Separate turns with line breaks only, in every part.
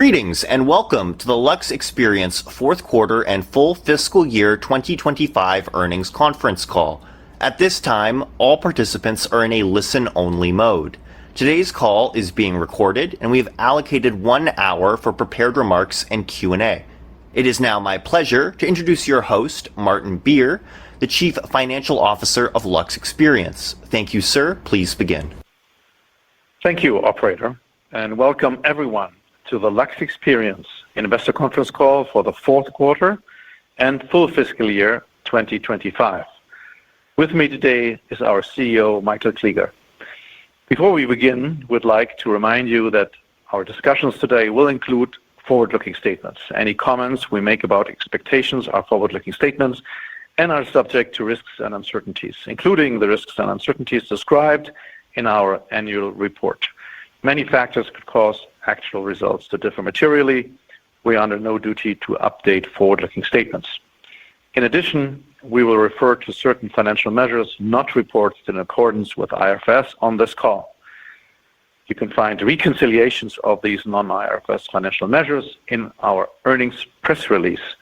Greetings and welcome to the LuxExperience fourth quarter and full fiscal year 2025 earnings conference call. At this time, all participants are in a listen-only mode. Today's call is being recorded and we have allocated 1 hour for prepared remarks and Q&A. It is now my pleasure to introduce your host, Martin Beer, the Chief Financial Officer of LuxExperience. Thank you, sir. Please begin.
Thank you, operator, and welcome everyone to the LuxExperience investor conference call for the fourth quarter and full fiscal year 2025. With me today is our CEO, Michael Kliger. Before we begin, we'd like to remind you that our discussions today will include forward-looking statements. Any comments we make about expectations are forward-looking statements and are subject to risks and uncertainties, including the risks and uncertainties described in our annual report. Many factors could cause actual results to differ materially. We are under no duty to update forward-looking statements. In addition, we will refer to certain financial measures not reported in accordance with IFRS on this call. You can find reconciliations of these non-IFRS financial measures in our earnings press release,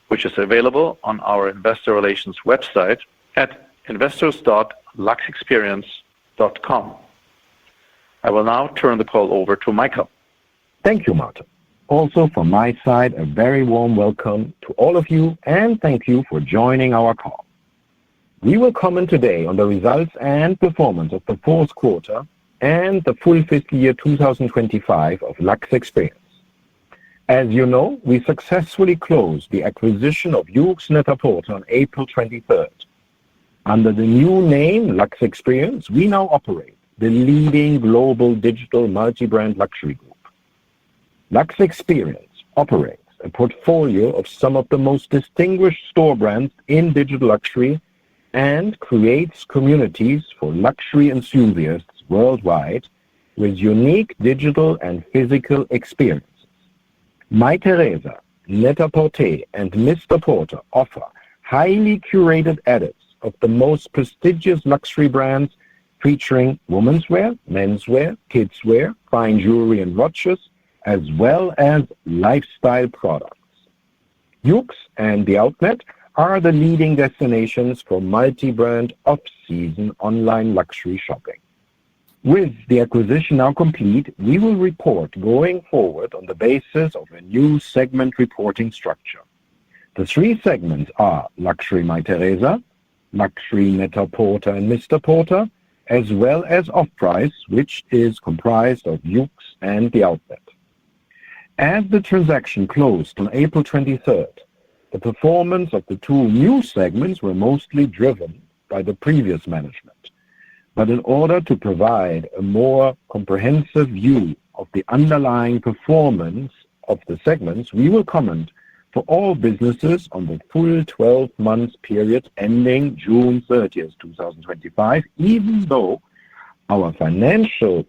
which is available on our investor relations website at investors.luxexperience.com. I will now turn the call over to Michael.
Thank you, Martin. Also from my side, a very warm welcome to all of you and thank you for joining our call. We will comment today on the results and performance of the fourth quarter and the full fiscal year 2025 of LuxExperience. As you know, we successfully closed the acquisition of YOOX Net-a-Porter on April 23rd. Under the new name LuxExperience, we now operate the leading global digital multi-brand luxury group. LuxExperience operates a portfolio of some of the most distinguished store brands in digital luxury and creates communities for luxury enthusiasts worldwide with unique digital and physical experiences. Mytheresa, Net-a-Porter, and Mr. Porter offer highly curated edits of the most prestigious luxury brands featuring women's wear, menswear, kids wear, fine jewelry and watches, as well as lifestyle products. YOOX and The Outlet are the leading destinations for multi-brand off-season online luxury shopping. With the acquisition now complete, we will report going forward on the basis of a new segment reporting structure. The three segments are Luxury Mytheresa, Luxury Net-a-Porter and Mr. Porter, as well as Off-Price, which is comprised of YOOX and The Outlet. As the transaction closed on April 23rd, the performance of the two new segments were mostly driven by the previous management. But in order to provide a more comprehensive view of the underlying performance of the segments, we will comment for all businesses on the full 12-month period ending June 30th, 2025, even though our financial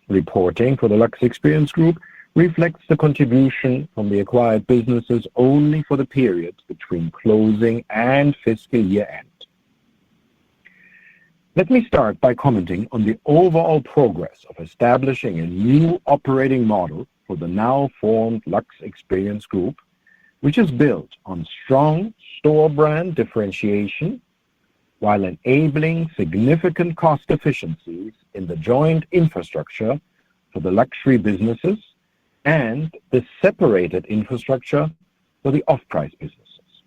reporting for the LuxExperience Group reflects the contribution from the acquired businesses only for the period between closing and fiscal year end. Let me start by commenting on the overall progress of establishing a new operating model for the now formed LuxExperience Group, which is built on strong store brand differentiation while enabling significant cost efficiencies in the joint infrastructure for the luxury businesses and the separated infrastructure for the off-price businesses.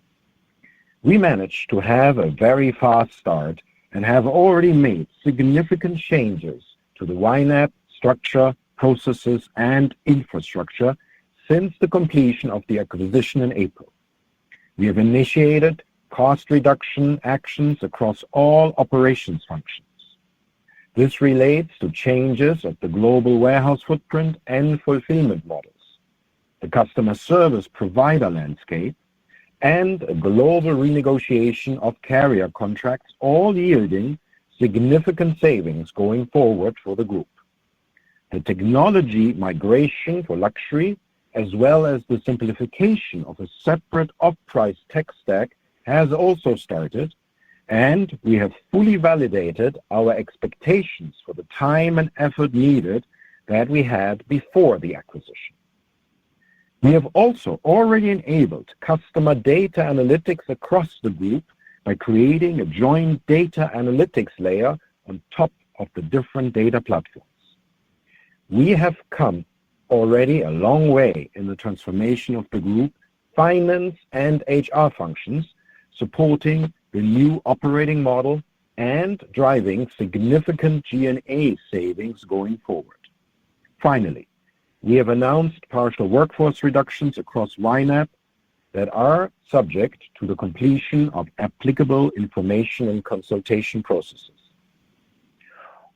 We managed to have a very fast start and have already made significant changes to the YNAB structure, processes, and infrastructure since the completion of the acquisition in April. We have initiated cost reduction actions across all operations functions. This relates to changes of the global warehouse footprint and fulfillment models, the customer service provider landscape, and a global renegotiation of carrier contracts, all yielding significant savings going forward for the group. The technology migration for luxury, as well as the simplification of a separate off-price tech stack, has also started, and we have fully validated our expectations for the time and effort needed that we had before the acquisition. We have also already enabled customer data analytics across the group by creating a joint data analytics layer on top of the different data platforms. We have come already a long way in the transformation of the group finance and HR functions, supporting the new operating model and driving significant G&A savings going forward. Finally, we have announced partial workforce reductions across YNAB that are subject to the completion of applicable information and consultation processes.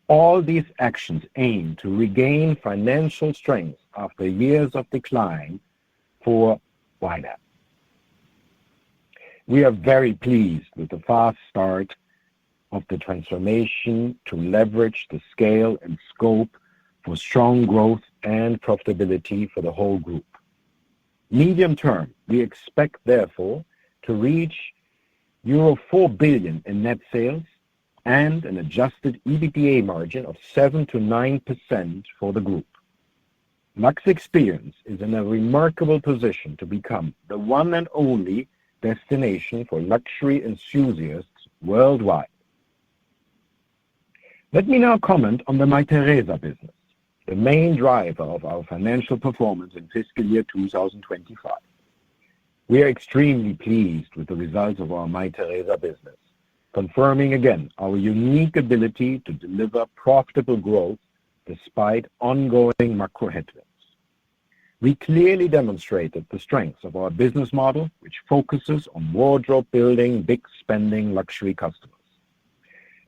All these actions aim to regain financial strength after years of decline for YNAB. We are very pleased with the fast start of the transformation to leverage the scale and scope for strong growth and profitability for the whole group. Medium term, we expect therefore to reach euro 4 billion in net sales and an adjusted EBITDA margin of 7 to 9% for the group. LuxExperience is in a remarkable position to become the one and only destination for luxury enthusiasts worldwide. Let me now comment on the Mytheresa business, the main driver of our financial performance in fiscal year 2025. We are extremely pleased with the results of our Mytheresa business, confirming again our unique ability to deliver profitable growth despite ongoing macro headwinds. We clearly demonstrated the strengths of our business model, which focuses on wardrobe-building, big-spending luxury customers.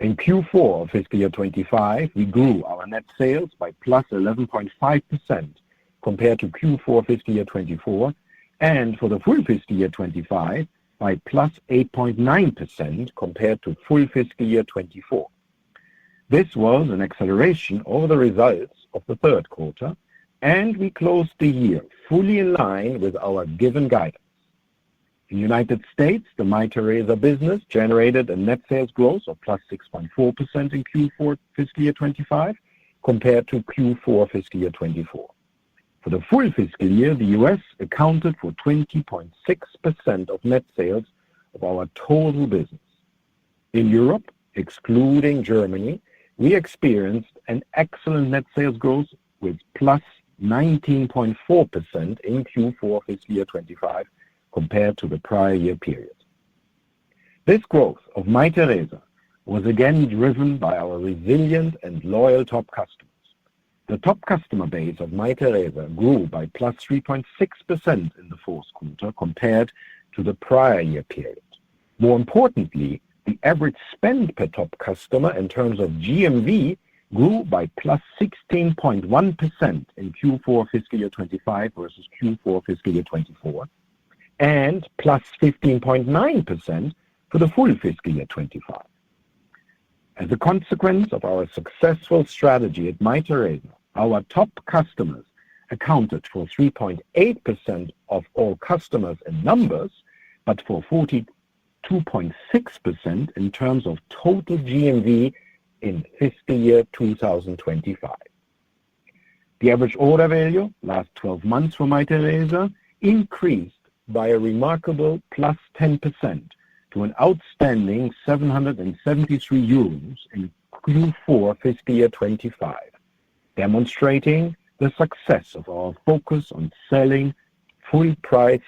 In Q4 of fiscal year 25, we grew our net sales by plus 11.5% compared to Q4 fiscal year 24, and for the full fiscal year 25 by plus 8.9% compared to full fiscal year 24. This was an acceleration over the results of the third quarter, and we closed the year fully in line with our given guidance. In the United States, the Mytheresa business generated a net sales growth of plus 6.4% in Q4 fiscal year 25 compared to Q4 fiscal year 24. For the full fiscal year, the US accounted for 20.6% of net sales of our total business. In Europe, excluding Germany, we experienced an excellent net sales growth with plus 19.4% in Q4 fiscal year 25 compared to the prior year period. This growth of Mytheresa was again driven by our resilient and loyal top customers. The top customer base of Mytheresa grew by plus 3.6% in the fourth quarter compared to the prior year period. More importantly, the average spend per top customer in terms of GMV grew by plus 16.1% in Q4 fiscal year 25 versus Q4 fiscal year 24, and plus 15.9% for the full fiscal year 25. As a consequence of our successful strategy at Mytheresa, our top customers accounted for 3.8% of all customers in numbers, but for 42.6% in terms of total GMV in fiscal year 2025. The average order value last 12 months for Mytheresa increased by a remarkable plus 10% to an outstanding 773 euros in Q4 fiscal year 25, demonstrating the success of our focus on selling full-price,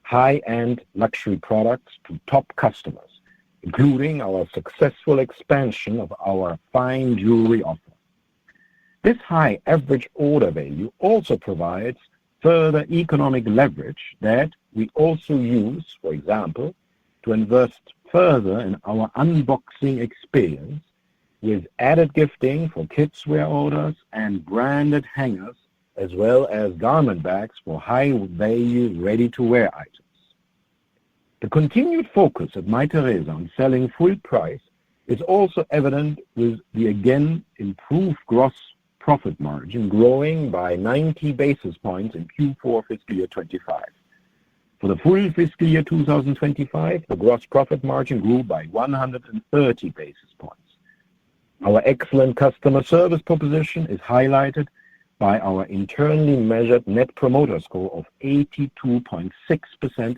high-end luxury products to top customers, including our successful expansion of our fine jewelry offer. This high average order value also provides further economic leverage that we also use, for example, to invest further in our unboxing experience with added gifting for kidswear orders and branded hangers, as well as garment bags for high-value ready-to-wear items. The continued focus at Mytheresa on selling full price is also evident with the again improved gross profit margin growing by 90 basis points in Q4 fiscal year 25. For the full fiscal year 2025, the gross profit margin grew by 130 basis points. Our excellent customer service proposition is highlighted by our internally measured Net Promoter Score of 82.6%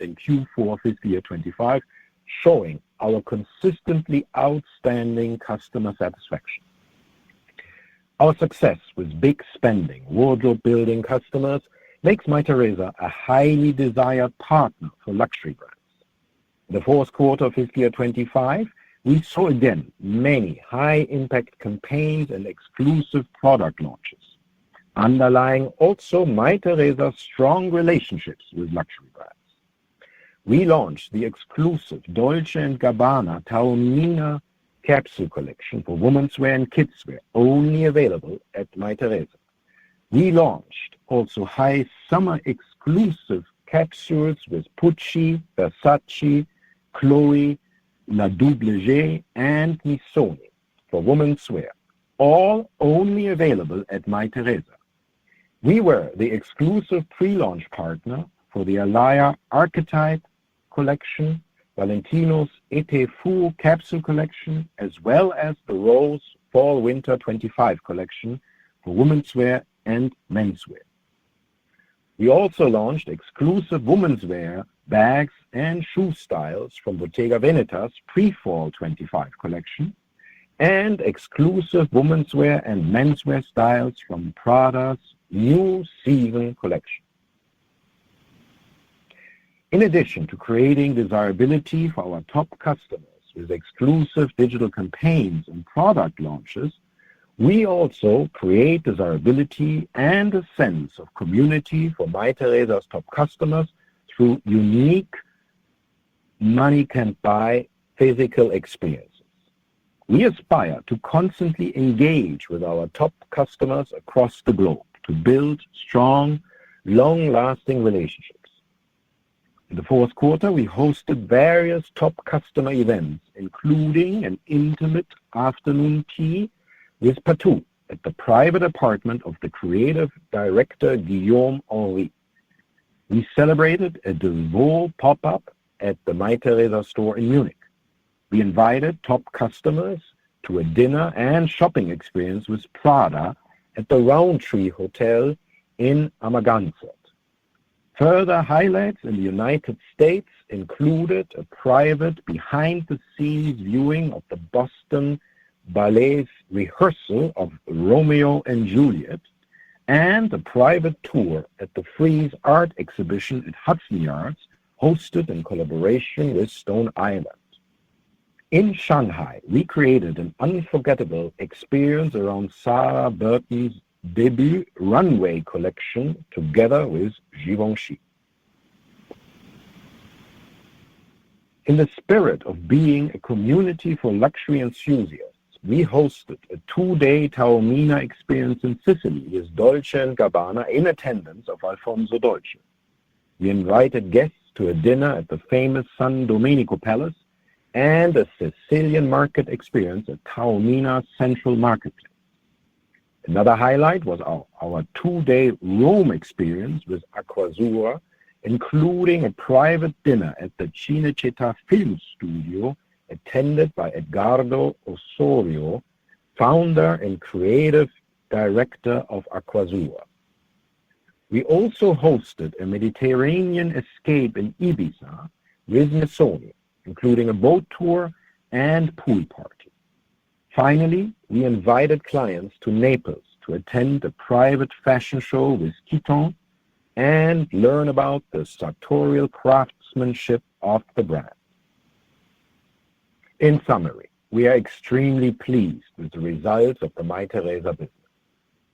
in Q4 fiscal year 25, showing our consistently outstanding customer satisfaction. Our success with big spending, wardrobe-building customers makes Mytheresa a highly desired partner for luxury brands. In the fourth quarter of fiscal year 25, we saw again many high-impact campaigns and exclusive product launches, underlying also Mytheresa's strong relationships with luxury brands. We launched the exclusive Dolce & Gabbana Taormina capsule collection for women's wear and kids wear, only available at Mytheresa. We launched also high summer exclusive capsules with Pucci, Versace, Chloe, La Double G, and Missoni for women's wear, all only available at Mytheresa. We were the exclusive pre-launch partner for the Alaya Archetype collection, Valentino's Été Fou capsule collection, as well as the Rose Fall-Winter 25 collection for women's wear and menswear. We also launched exclusive women's wear, bags, and shoe styles from Bottega Veneta's Pre-Fall 25 collection, and exclusive women's wear and menswear styles from Prada's New Season collection. In addition to creating desirability for our top customers with exclusive digital campaigns and product launches, we also create desirability and a sense of community for Mytheresa's top customers through unique money-can't-buy physical experiences. We aspire to constantly engage with our top customers across the globe to build strong, long-lasting relationships. In the fourth quarter, we hosted various top customer events, including an intimate afternoon tea with Patou at the private apartment of the creative director Guillaume Henry. We celebrated a Delvaux pop-up at the Mytheresa store in Munich. We invited top customers to a dinner and shopping experience with Prada at the Roundtree Hotel in Amagansett. Further highlights in the United States included a private behind-the-scenes viewing of the Boston Ballet's rehearsal of Romeo and Juliet, and a private tour at the Frieze Art Exhibition at Hudson Yards, hosted in collaboration with Stone Island. In Shanghai, we created an unforgettable experience around Sarah Burton's debut runway collection together with Givenchy. In the spirit of being a community for luxury enthusiasts, we hosted a 2-day Taormina experience in Sicily with Dolce & Gabbana in attendance of Alfonso Dolce. We invited guests to a dinner at the famous San Domenico Palace and a Sicilian market experience at Taormina's Central Marketplace. Another highlight was our 2-day Rome experience with Acquazzura, including a private dinner at the Cinecittà Film Studio, attended by Edgardo Osorio, founder and creative director of Acquazzura. We also hosted a Mediterranean escape in Ibiza with Missoni, including a boat tour and pool party. Finally, we invited clients to Naples to attend a private fashion show with Kiton and learn about the sartorial craftsmanship of the brand. In summary, we are extremely pleased with the results of the Mytheresa business.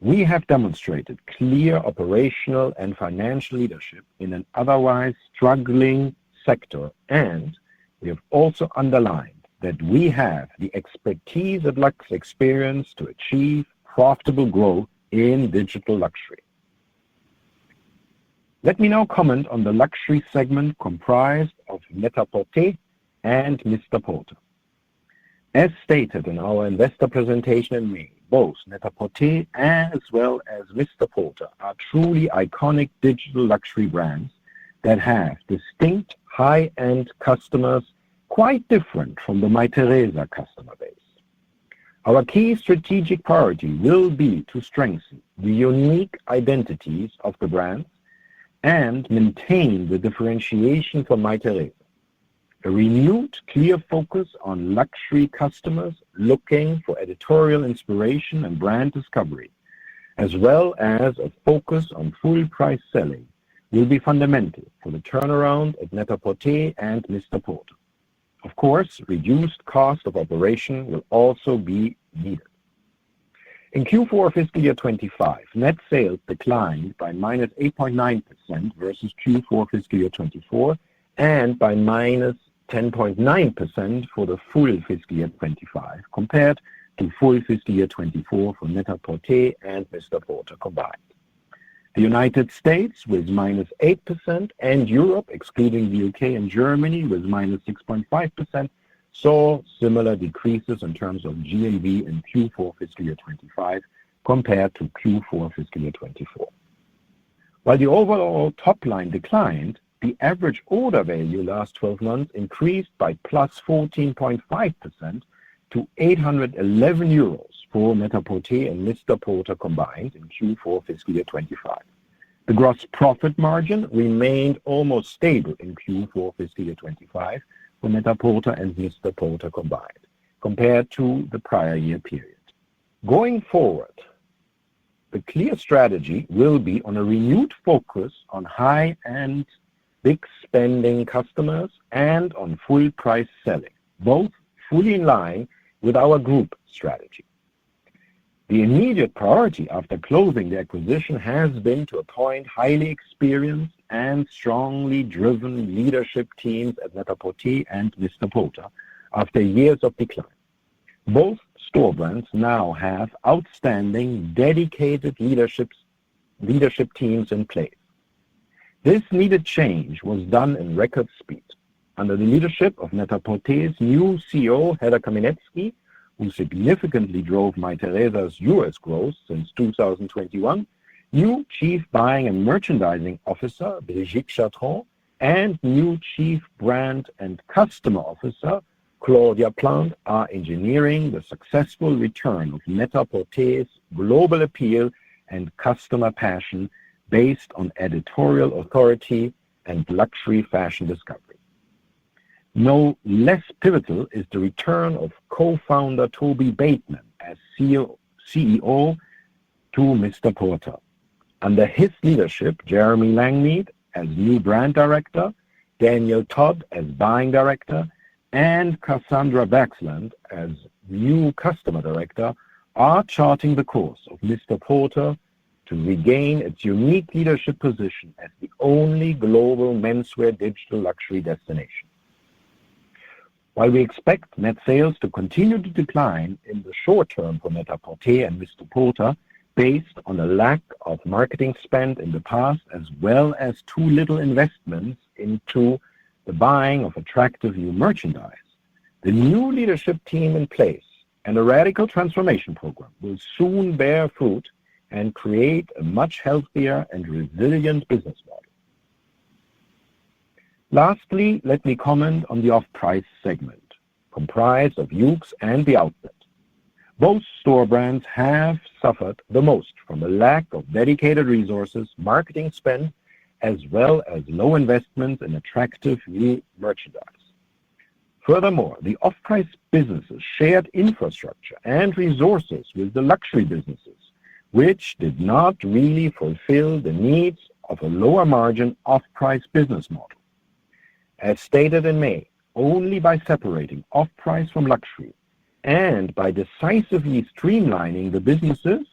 We have demonstrated clear operational and financial leadership in an otherwise struggling sector, and we have also underlined that we have the expertise at LuxExperience to achieve profitable growth in digital luxury. Let me now comment on the luxury segment comprised of Net-a-Porter and Mr. Porter. As stated in our investor presentation in May, both Net-a-Porter as well as Mr. Porter are truly iconic digital luxury brands that have distinct high-end customers quite different from the Mytheresa customer base. Our key strategic priority will be to strengthen the unique identities of the brands and maintain the differentiation for Mytheresa. A renewed, clear focus on luxury customers looking for editorial inspiration and brand discovery, as well as a focus on full-price selling, will be fundamental for the turnaround at Net-a-Porter and Mr. Porter. Of course, reduced cost of operation will also be needed. In Q4 fiscal year 25, net sales declined by minus 8.9% versus Q4 fiscal year 24 and by minus 10.9% for the full fiscal year 25 compared to full fiscal year 24 for Net-a-Porter and Mr. Porter combined. The United States was minus 8% and Europe, excluding the UK and Germany, was minus 6.5%, saw similar decreases in terms of GMV in Q4 fiscal year 25 compared to Q4 fiscal year 24. While the overall top line declined, the average order value last 12 months increased by plus 14.5% to 811 euros for Net-a-Porter and Mr. Porter combined in Q4 fiscal year 25. The gross profit margin remained almost stable in Q4 fiscal year 25 for Net-a-Porter and Mr. Porter combined, compared to the prior year period. Going forward, the clear strategy will be on a renewed focus on high-end, big-spending customers and on full-price selling, both fully in line with our group strategy. The immediate priority after closing the acquisition has been to appoint highly experienced and strongly driven leadership teams at Net-a-Porter and Mr. Porter after years of decline. Both store brands now have outstanding, dedicated leadership teams in place. This needed change was done in record speed. Under the leadership of Net-a-Porter's new CEO, Heather Kamenetsky, who significantly drove Mytheresa's US growth since 2021, new Chief Buying and Merchandising Officer, Brigitte Chatron, and new Chief Brand and Customer Officer, Claudia Plant, are engineering the successful return of Net-a-Porter's global appeal and customer passion based on editorial authority and luxury fashion discovery. No less pivotal is the return of co-founder Toby Bateman as CEO to Mr. Porter. Under his leadership, Jeremy Langmead as new brand director, Daniel Todd as buying director, and Cassandra Baxland as new customer director are charting the course of Mr. Porter to regain its unique leadership position as the only global menswear digital luxury destination. While we expect net sales to continue to decline in the short term for Net-a-Porter and Mr. Porter, based on a lack of marketing spend in the past as well as too little investments into the buying of attractive new merchandise, the new leadership team in place and a radical transformation program will soon bear fruit and create a much healthier and resilient business model. Lastly, let me comment on the off-price segment, comprised of LUXE and the outlet. Both store brands have suffered the most from a lack of dedicated resources, marketing spend, as well as low investments in attractive new merchandise. Furthermore, the off-price businesses shared infrastructure and resources with the luxury businesses, which did not really fulfill the needs of a lower margin off-price business model. As stated in May, only by separating off-price from luxury and by decisively streamlining the businesses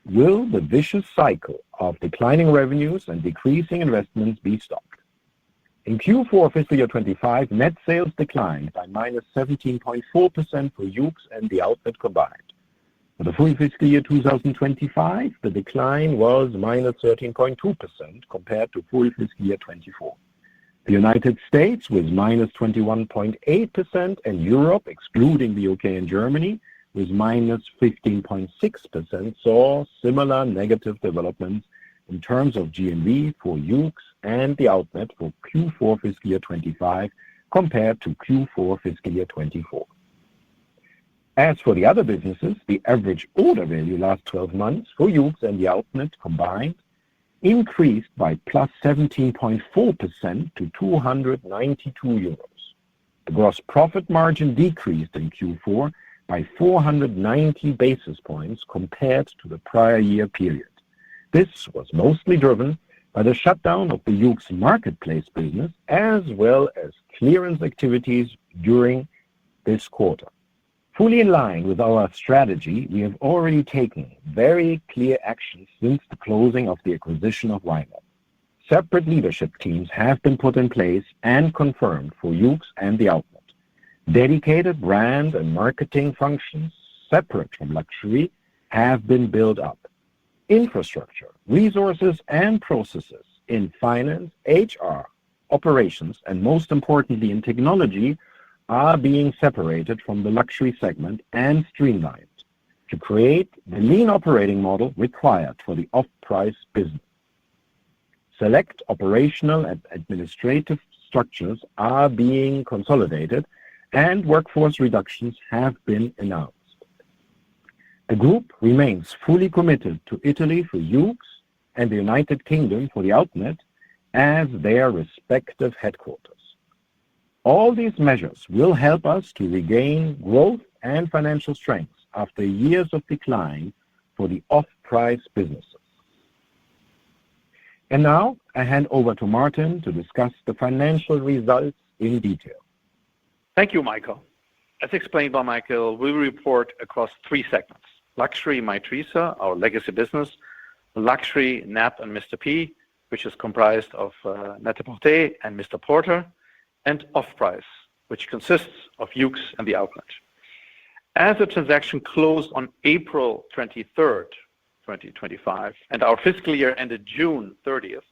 will the vicious cycle of declining revenues and decreasing investments be stopped. In Q4 fiscal year 25, net sales declined by minus 17.4% for LUXE and the outlet combined. For the full fiscal year 2025, the decline was minus 13.2% compared to full fiscal year 24. The United States was minus 21.8%, and Europe, excluding the UK and Germany, was minus 15.6%, saw similar negative developments in terms of GMV for LUXE and the outlet for Q4 fiscal year 25 compared to Q4 fiscal year 24. As for the other businesses, the average order value last 12 months for YOOX and the Outnet combined increased by plus 17.4% to 292 euros. The gross profit margin decreased in Q4 by 490 basis points compared to the prior year period. This was mostly driven by the shutdown of the YOOX marketplace business as well as clearance activities during this quarter. Fully in line with our strategy, we have already taken very clear actions since the closing of the acquisition of YNAP. Separate leadership teams have been put in place and confirmed for YOOX and the Outnet. Dedicated brand and marketing functions, separate from luxury, have been built up. Infrastructure, resources, and processes in finance, HR, operations, and most importantly in technology are being separated from the luxury segment and streamlined to create the lean operating model required for the off-price business. Select operational and administrative structures are being consolidated and workforce reductions have been announced. The group remains fully committed to Italy for YOOX and the United Kingdom for the Outnet as their respective headquarters. All these measures will help us to regain growth and financial strength after years of decline for the off-price businesses. And now I hand over to Martin to discuss the financial results in detail.
Thank you, Michael. As explained by Michael, we report across three segments: Luxury Mytheresa, our legacy business; Luxury NAP and Mr. P, which is comprised of Net-a-Porter and Mr. Porter; and Off-Price, which consists of YOOX and the Outlet. As the transaction closed on April 23rd, 2025, and our fiscal year ended June 30th,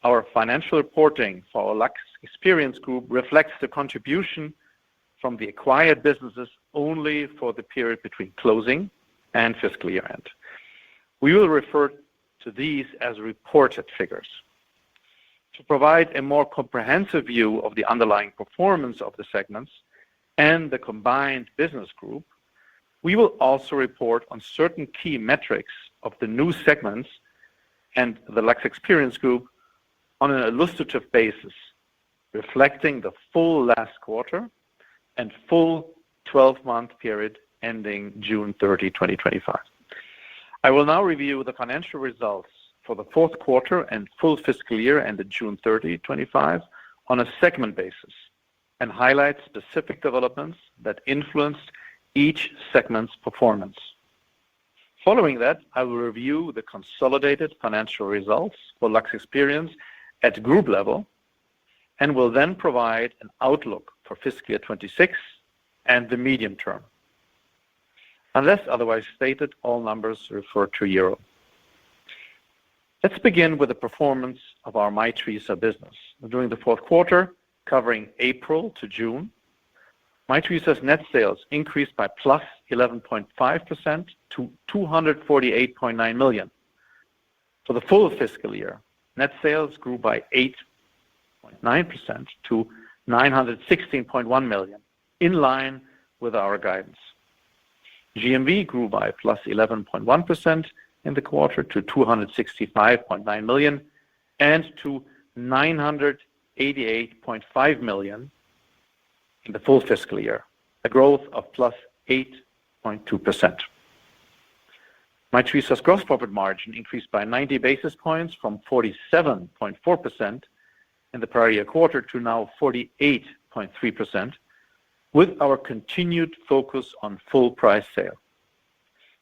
our financial reporting for our LuxExperience Group reflects the contribution from the acquired businesses only for the period between closing and fiscal year end. We will refer to these as reported figures. To provide a more comprehensive view of the underlying performance of the segments and the combined business group, we will also report on certain key metrics of the new segments and the LuxExperience Group on an illustrative basis, reflecting the full last quarter and full 12-month period ending June 30, 2025. I will now review the financial results for the fourth quarter and full fiscal year ended June 30, 2025 on a segment basis and highlight specific developments that influenced each segment's performance. Following that, I will review the consolidated financial results for LuxExperience at group level and will then provide an outlook for fiscal year 26 and the medium term. Unless otherwise stated, all numbers refer to euro. Let's begin with the performance of our Mytheresa business. During the fourth quarter, covering April to June, Mytheresa's net sales increased by plus 11.5% to 248.9 million. For the full fiscal year, net sales grew by 8.9% to 916.1 million, in line with our guidance. GMV grew by plus 11.1% in the quarter to 265.9 million and to 988.5 million in the full fiscal year, a growth of plus 8.2%. Mytheresa's gross profit margin increased by 90 basis points from 47.4% in the prior year quarter to now 48.3%, with our continued focus on full price sale.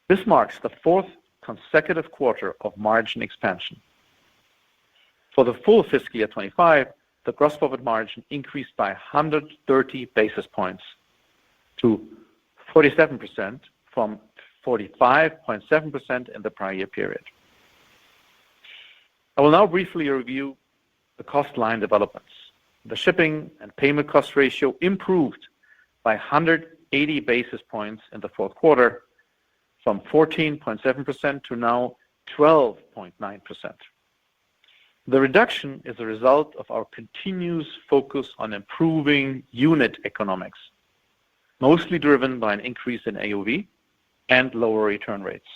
This marks the fourth consecutive quarter of margin expansion. For the full fiscal year 25, the gross profit margin increased by 130 basis points to 47% from 45.7% in the prior year period. I will now briefly review the cost line developments. The shipping and payment cost ratio improved by 180 basis points in the fourth quarter from 14.7% to now 12.9%. The reduction is a result of our continuous focus on improving unit economics. mostly driven by an increase in AOV and lower return rates.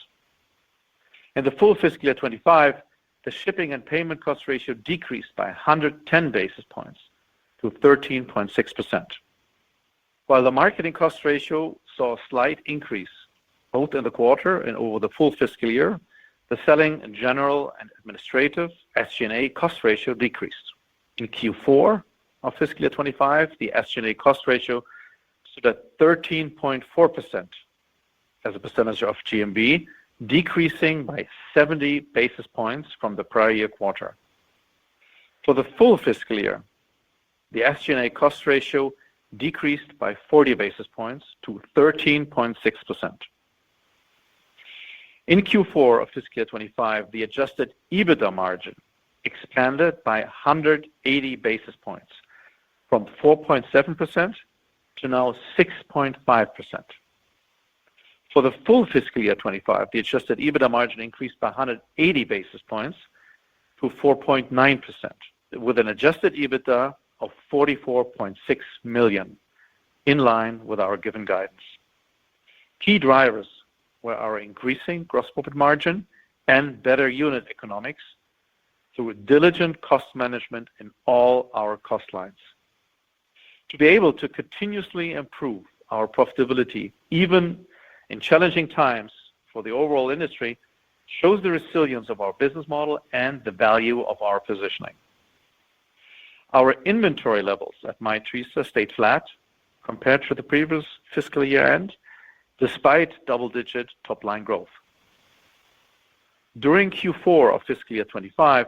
In the full fiscal year 25, the shipping and payment cost ratio decreased by 110 basis points to 13.6%. While the marketing cost ratio saw a slight increase both in the quarter and over the full fiscal year, the selling, general, and administrative SG&A cost ratio decreased. In Q4 of fiscal year 25, the SG&A cost ratio stood at 13.4% as a percentage of GMV, decreasing by 70 basis points from the prior year quarter. For the full fiscal year, the SG&A cost ratio decreased by 40 basis points to 13.6%. In Q4 of fiscal year 25, the adjusted EBITDA margin expanded by 180 basis points from 4.7% to now 6.5%. For the full fiscal year 25, the adjusted EBITDA margin increased by 180 basis points to 4.9%, with an adjusted EBITDA of 44.6 million, in line with our given guidance. Key drivers were our increasing gross profit margin and better unit economics through diligent cost management in all our cost lines. To be able to continuously improve our profitability, even in challenging times for the overall industry, shows the resilience of our business model and the value of our positioning. Our inventory levels at Mytheresa stayed flat compared to the previous fiscal year end, despite double-digit top-line growth. During Q4 of fiscal year 25,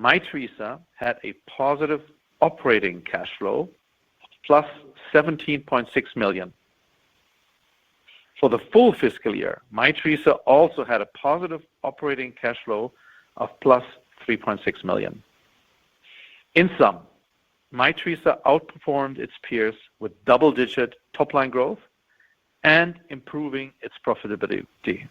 Mytheresa had a positive operating cash flow of plus 17.6 million. For the full fiscal year, Mytheresa also had a positive operating cash flow of plus 3.6 million. In sum, Mytheresa outperformed its peers with double-digit top-line growth and improving its profitability.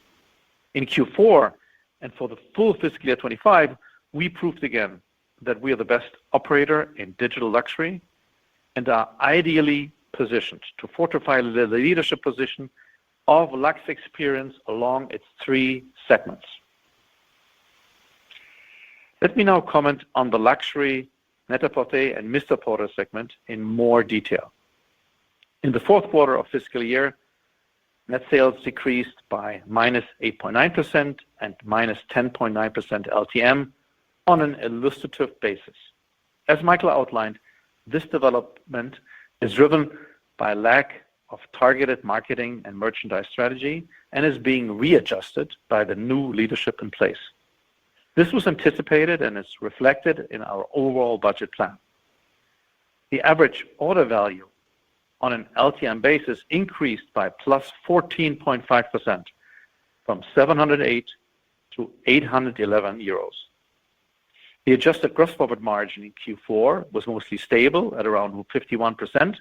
In Q4 and for the full fiscal year 25, we proved again that we are the best operator in digital luxury and are ideally positioned to fortify the leadership position of LuxExperience along its three segments. Let me now comment on the luxury, Net-a-Porter and Mr. Porter segment in more detail. In the fourth quarter of fiscal year, net sales decreased by minus 8.9% and minus 10.9% LTM on an illustrative basis. As Michael outlined, this development is driven by a lack of targeted marketing and merchandise strategy and is being readjusted by the new leadership in place. This was anticipated and is reflected in our overall budget plan. The average order value on an LTM basis increased by plus 14.5% from 708 to 811 euros. The adjusted gross profit margin in Q4 was mostly stable at around 51%,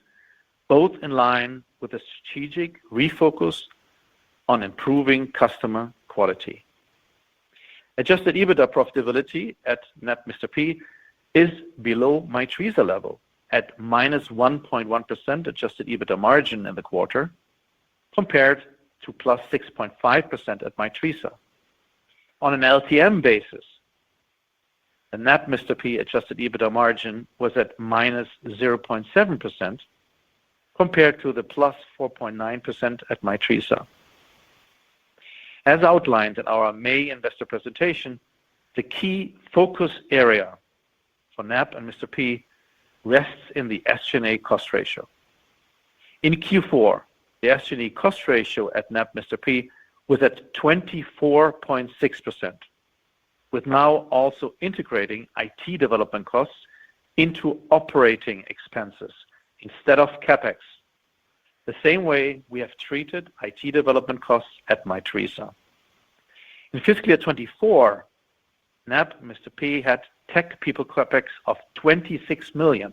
both in line with a strategic refocus on improving customer quality. Adjusted EBITDA profitability at Net Mr. P is below Mytheresa level at minus 1.1% adjusted EBITDA margin in the quarter, compared to plus 6.5% at Mytheresa. On an LTM basis, the Net Mr. P adjusted EBITDA margin was at minus 0.7%, compared to the plus 4.9% at Mytheresa. As outlined in our May investor presentation, the key focus area for NAP and Mr. P rests in the SG&A cost ratio. In Q4, the SG&A cost ratio at NAP Mr. P was at 24.6%, with now also integrating IT development costs into operating expenses instead of CapEx, the same way we have treated IT development costs at Mytheresa. In fiscal year 24, NAP Mr. P had tech people CapEx of 26 million.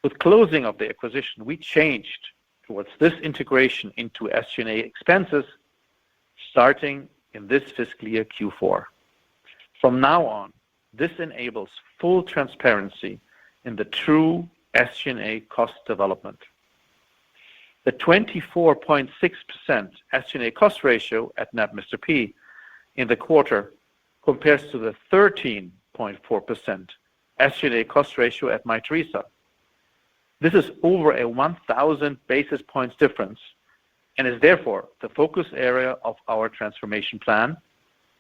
With closing of the acquisition, we changed towards this integration into SG&A expenses starting in this fiscal year Q4. From now on, this enables full transparency in the true SG&A cost development. The 24.6% SG&A cost ratio at net Mr. P in the quarter compares to the 13.4% SG&A cost ratio at Mytheresa. This is over a 1,000 basis points difference and is therefore the focus area of our transformation plan,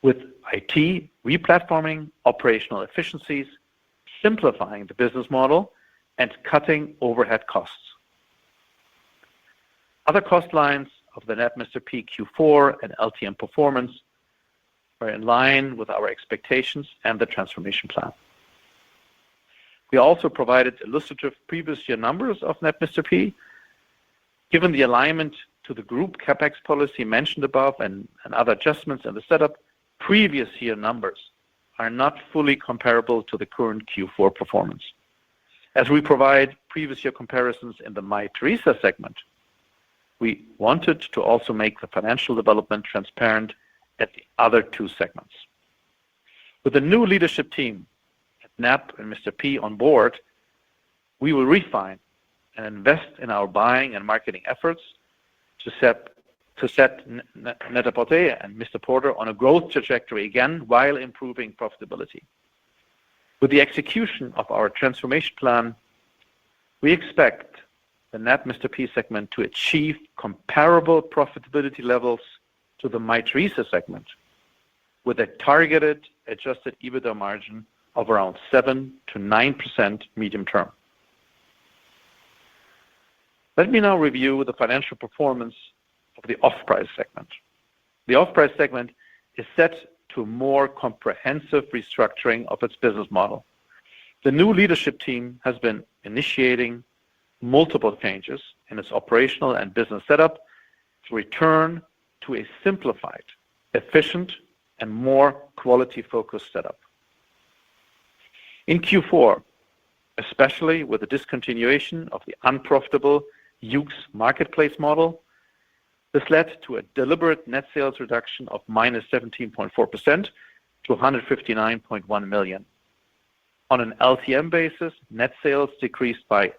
with IT replatforming, operational efficiencies, simplifying the business model, and cutting overhead costs. Other cost lines of the net Mr. P Q4 and LTM performance are in line with our expectations and the transformation plan. We also provided illustrative previous year numbers of net Mr. P. Given the alignment to the group CapEx policy mentioned above and other adjustments in the setup, previous year numbers are not fully comparable to the current Q4 performance. As we provide previous year comparisons in the Mytheresa segment, we wanted to also make the financial development transparent at the other two segments. With the new leadership team at NAP and Mr. P on board, we will refine and invest in our buying and marketing efforts to set Net-a-Porter and Mr. Porter on a growth trajectory again while improving profitability. With the execution of our transformation plan, we expect the NAP Mr. P segment to achieve comparable profitability levels to the Mytheresa segment, with a targeted adjusted EBITDA margin of around 7 to 9% medium term. Let me now review the financial performance of the off-price segment. The off-price segment is set to a more comprehensive restructuring of its business model. The new leadership team has been initiating multiple changes in its operational and business setup to return to a simplified, efficient, and more quality-focused setup. In Q4, especially with the discontinuation of the unprofitable LUXE marketplace model, this led to a deliberate net sales reduction of minus 17.4% to 159.1 million. On an LTM basis, net sales decreased by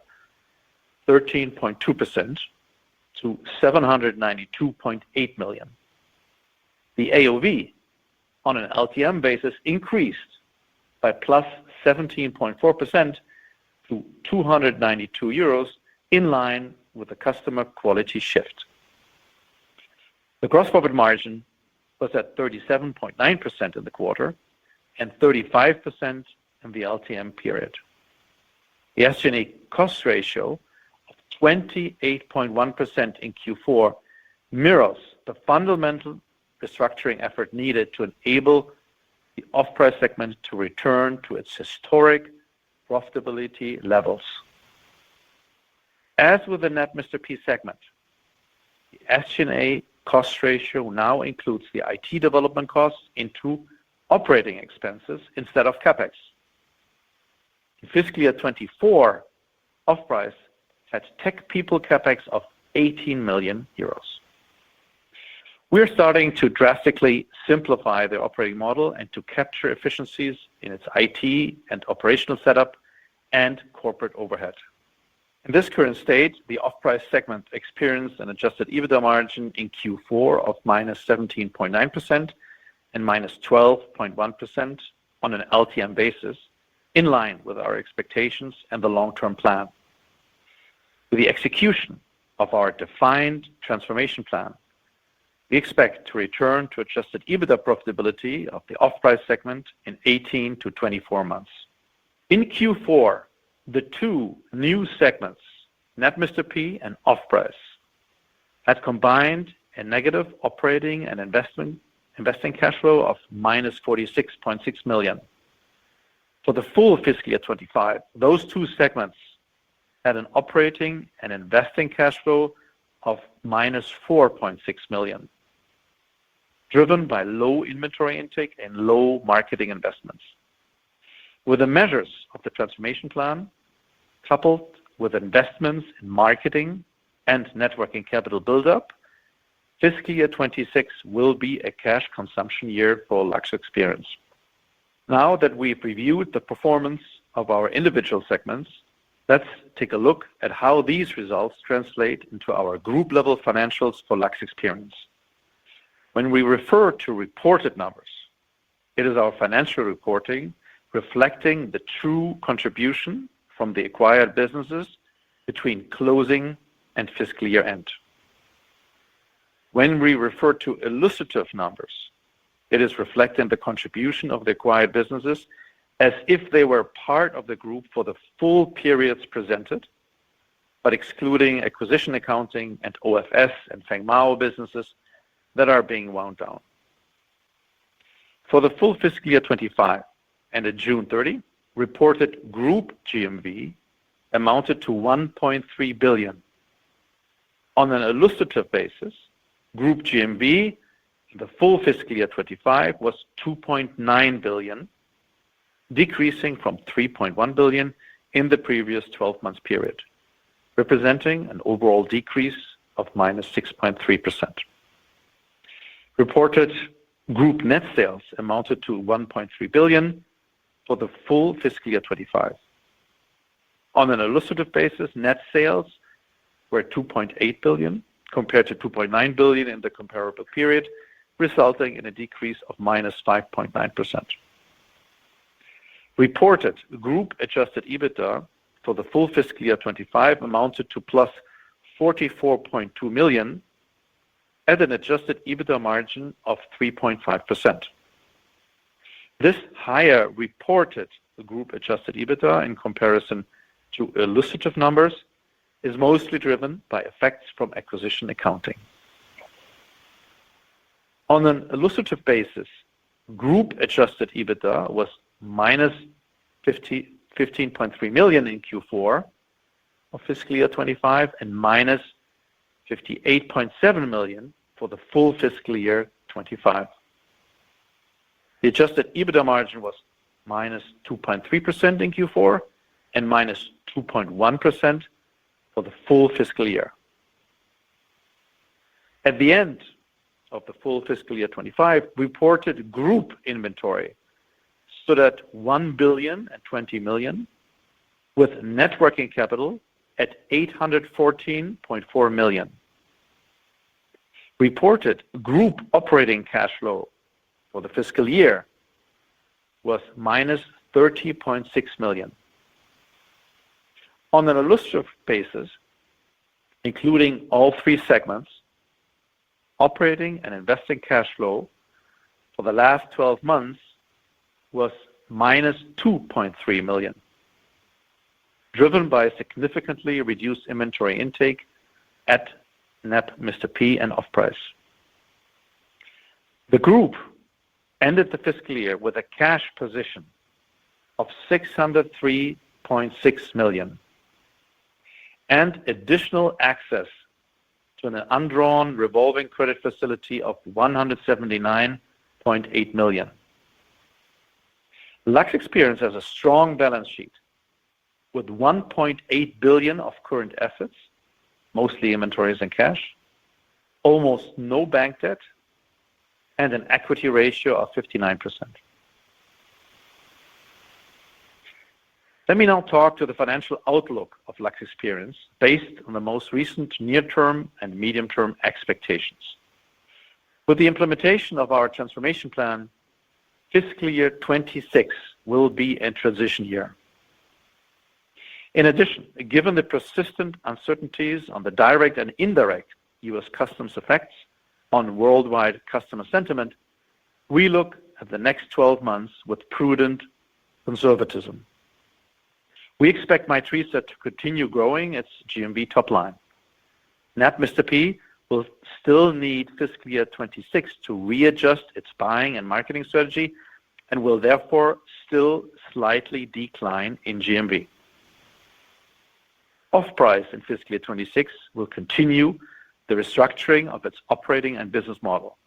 13.2% to 792.8 million. The AOV on an LTM basis increased by plus 17.4% to 292 euros, in line with the customer quality shift. The gross profit margin was at 37.9% in the quarter and 35% in the LTM period. The SG&A cost ratio of 28.1% in Q4 mirrors the fundamental restructuring effort needed to enable the off-price segment to return to its historic profitability levels. As with the net Mr. P segment, the SG&A cost ratio now includes the IT development costs into operating expenses instead of CapEx. In fiscal year 24, off-price had tech people CapEx of 18 million euros. We're starting to drastically simplify the operating model and to capture efficiencies in its IT and operational setup and corporate overhead. In this current state, the off-price segment experienced an adjusted EBITDA margin in Q4 of minus 17.9% and minus 12.1% on an LTM basis, in line with our expectations and the long-term plan. With the execution of our defined transformation plan, we expect to return to adjusted EBITDA profitability of the off-price segment in 18 to 24 months. In Q4, the two new segments, Net Mr. P and Off-Price, had combined a negative operating and investing cash flow of minus 46.6 million. For the full fiscal year 25, those two segments had an operating and investing cash flow of minus 4.6 million, driven by low inventory intake and low marketing investments. With the measures of the transformation plan, coupled with investments in marketing and net working capital buildup, fiscal year 26 will be a cash consumption year for LuxExperience. Now that we've reviewed the performance of our individual segments, Let's take a look at how these results translate into our group-level financials for LuxExperience. When we refer to reported numbers, it is our financial reporting reflecting the true contribution from the acquired businesses between closing and fiscal year end. When we refer to illustrative numbers, it is reflecting the contribution of the acquired businesses as if they were part of the group for the full periods presented, but excluding acquisition accounting and OFS and Fengmao businesses that are being wound down. For the full fiscal year 25 ended June 30, reported group GMV amounted to 1.3 billion. On an illustrative basis, group GMV in the full fiscal year 25 was 2.9 billion, decreasing from 3.1 billion in the previous 12-month period, representing an overall decrease of minus 6.3%. Reported group net sales amounted to 1.3 billion for the full fiscal year 25. On an illustrative basis, net sales were 2.8 billion compared to 2.9 billion in the comparable period, resulting in a decrease of minus 5.9%. Reported group adjusted EBITDA for the full fiscal year 25 amounted to plus 44.2 million at an adjusted EBITDA margin of 3.5%. This higher reported group adjusted EBITDA in comparison to illustrative numbers is mostly driven by effects from acquisition accounting. On an illustrative basis, group adjusted EBITDA was minus 15.3 million in Q4 of fiscal year 25 and minus 58.7 million for the full fiscal year 25. The adjusted EBITDA margin was minus 2.3% in Q4 and minus 2.1% for the full fiscal year. At the end of the full fiscal year 25, reported group inventory stood at 1,020 million, with net working capital at 814.4 million. Reported group operating cash flow for the fiscal year was minus 30.6 million. On an illustrative basis, including all three segments, operating and investing cash flow for the last 12 months was minus 2.3 million, driven by significantly reduced inventory intake at NAP, Mr. P, and Off-Price. The group ended the fiscal year with a cash position of 603.6 million and additional access to an undrawn revolving credit facility of 179.8 million. LuxExperience has a strong balance sheet with 1.8 billion of current assets, mostly inventories and cash, almost no bank debt, and an equity ratio of 59%. Let me now talk to the financial outlook of LuxExperience based on the most recent near-term and medium-term expectations. With the implementation of our transformation plan, fiscal year 26 will be a transition year. In addition, given the persistent uncertainties on the direct and indirect U.S. customs effects on worldwide customer sentiment, we look at the next 12 months with prudent conservatism. We expect Mytheresa to continue growing its GMV top line. NAP Mr. P will still need fiscal year 26 to readjust its buying and marketing strategy and will therefore still slightly decline in GMV. Off-Price in fiscal year 26 will continue the restructuring of its operating and business model.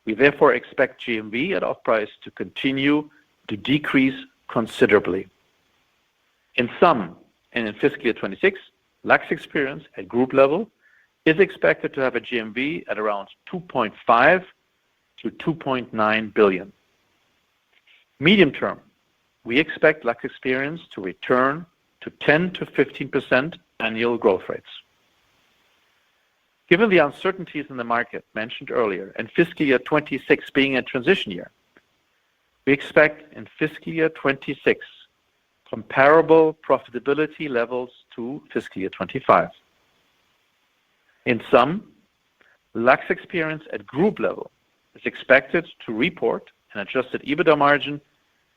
We therefore expect GMV at Off-Price to continue to decrease considerably. In sum, and in fiscal year 26, LuxExperience at group level is expected to have a GMV at around 2.5 to 2.9 billion. Medium term, we expect LuxExperience to return to 10 to 15% annual growth rates. Given the uncertainties in the market mentioned earlier, and fiscal year 26 being a transition year, we expect in fiscal year 26 comparable profitability levels to fiscal year 25. In sum, LuxExperience at group level is expected to report an adjusted EBITDA margin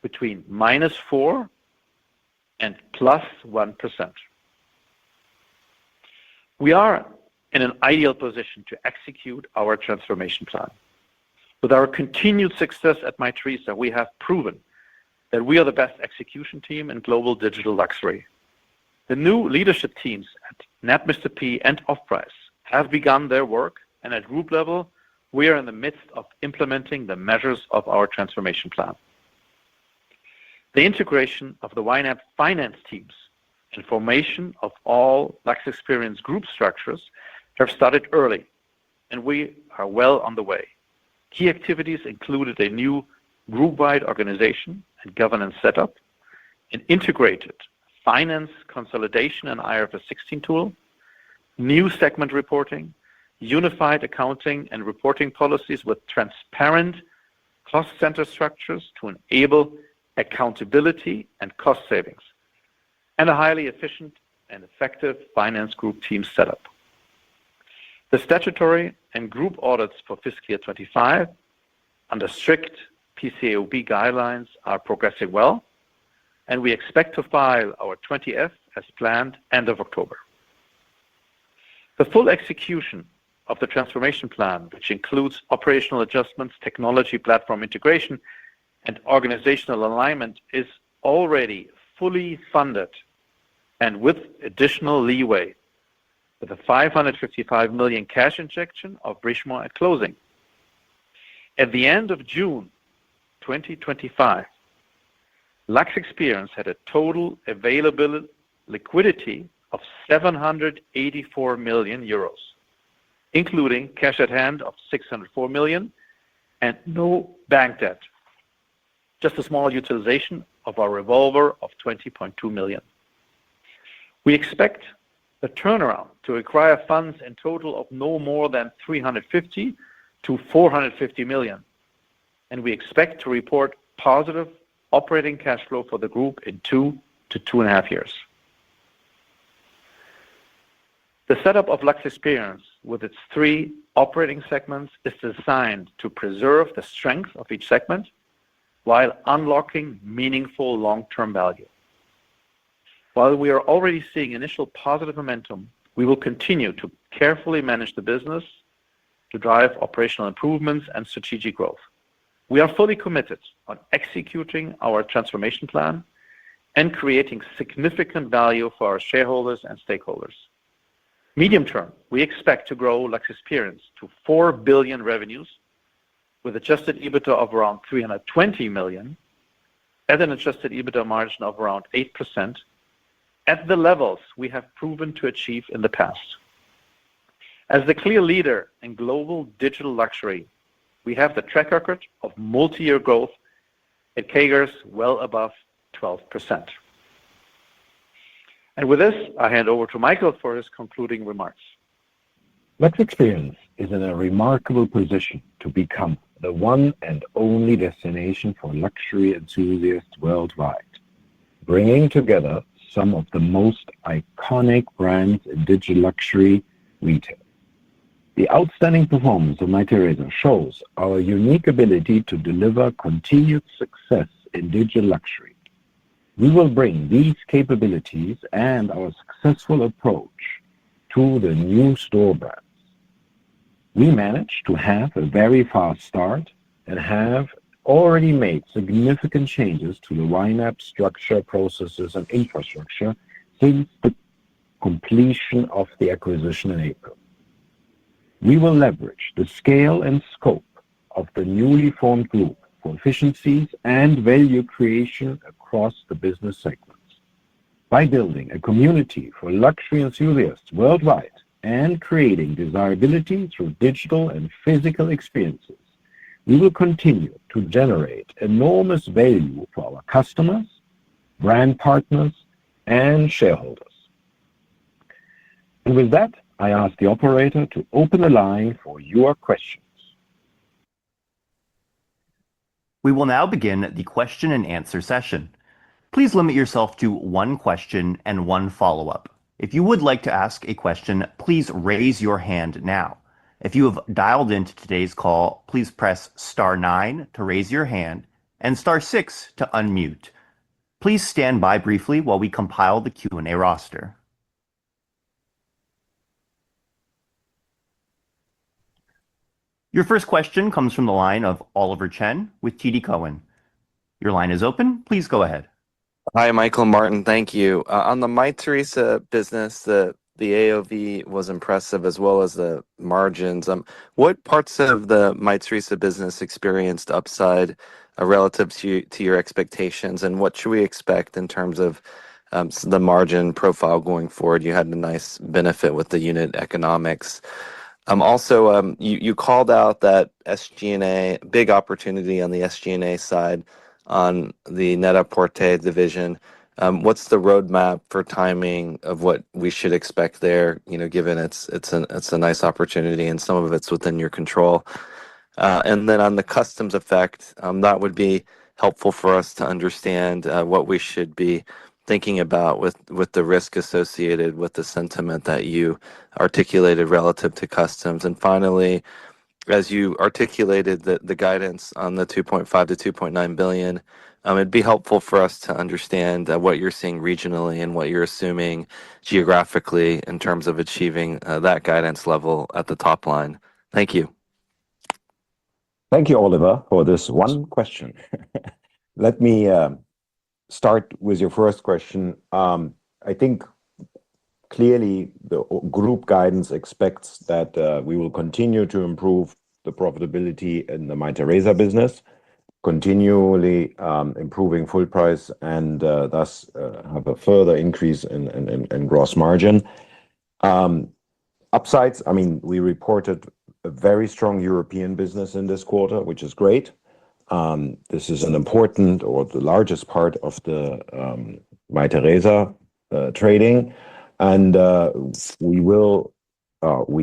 between -4% and +1%. We are in an ideal position to execute our transformation plan. With our continued success at Mytheresa, we have proven that we are the best execution team in global digital luxury. The new leadership teams at Net Mr. P and Offprice have begun their work, and at group level, we are in the midst of implementing the measures of our transformation plan. The integration of the YNAP finance teams and formation of all LuxExperience group structures have started early, and we are well on the way. Key activities included a new group-wide organization and governance setup, an integrated finance consolidation and IFRS 16 tool, new segment reporting, unified accounting and reporting policies with transparent cost center structures to enable accountability and cost savings, and a highly efficient and effective finance group team setup. The statutory and group audits for fiscal year 25 under strict PCAOB guidelines are progressing well, and we expect to file our 20F as planned end of October. The full execution of the transformation plan, which includes operational adjustments, technology platform integration, and organizational alignment, is already fully funded and with additional leeway, with a 555 million cash injection of Richemont at closing. At the end of June 2025, LuxExperience had a total available liquidity of 784 million euros, including cash at hand of 604 million and no bank debt, just a small utilization of our revolver of 20.2 million. We expect the turnaround to require funds in total of no more than 350 to 450 million, and we expect to report positive operating cash flow for the group in 2 to 2.5 years. The setup of LuxExperience with its 3 operating segments is designed to preserve the strength of each segment while unlocking meaningful long-term value. While we are already seeing initial positive momentum, we will continue to carefully manage the business to drive operational improvements and strategic growth. We are fully committed on executing our transformation plan and creating significant value for our shareholders and stakeholders. Medium term, we expect to grow LuxExperience to 4 billion revenues with adjusted EBITDA of around 320 million at an adjusted EBITDA margin of around 8% at the levels we have proven to achieve in the past. As the clear leader in global digital luxury, we have the track record of multi-year growth at CAGRs well above 12%. And with this, I hand over to Michael for his concluding remarks.
LuxExperience is in a remarkable position to become the one and only destination for luxury enthusiasts worldwide, bringing together some of the most iconic brands in digital luxury retail. The outstanding performance of Mytheresa shows our unique ability to deliver continued success in digital luxury. We will bring these capabilities and our successful approach to the new store brands. We managed to have a very fast start and have already made significant changes to the YNAP structure, processes, and infrastructure since the completion of the acquisition in April. We will leverage the scale and scope of the newly formed group for efficiencies and value creation across the business segments. By building a community for luxury enthusiasts worldwide and creating desirability through digital and physical experiences, we will continue to generate enormous value for our customers, brand partners, and shareholders. And with that, I ask the operator to open the line for your questions.
We will now begin the question and answer session. Please limit yourself to one question and one follow-up. If you would like to ask a question, please raise your hand now. If you have dialed into today's call, please press *9 to raise your hand and *6 to unmute. Please stand by briefly while we compile the Q&A roster. Your first question comes from the line of Oliver Chen with TD Cowen. Your line is open. Please go ahead.
Hi, Michael, Martin. Thank you. On the Mytheresa business, the AOV was impressive as well as the margins. What parts of the Mytheresa business experienced upside relative to your expectations, and what should we expect in terms of the margin profile going forward? You had a nice benefit with the unit economics. Also, you called out that SG&A, big opportunity on the SG&A side on the Net-a-Porter division. What's the roadmap for timing of what we should expect there, given it's a nice opportunity and some of it's within your control? And then on the customs effect, that would be helpful for us to understand what we should be thinking about with the risk associated with the sentiment that you articulated relative to customs. And finally, as you articulated the guidance on the 2.5 to 2.9 billion, it'd be helpful for us to understand what you're seeing regionally and what you're assuming geographically in terms of achieving that guidance level at the top line. Thank you.
Thank you, Oliver, for this one question. Let me start with your first question. I think clearly the group guidance expects that we will continue to improve the profitability in the Mytheresa business, continually improving full price and thus have a further increase in gross margin. Upsides, we reported a very strong European business in this quarter, which is great. This is an important or the largest part of the Mytheresa trading. And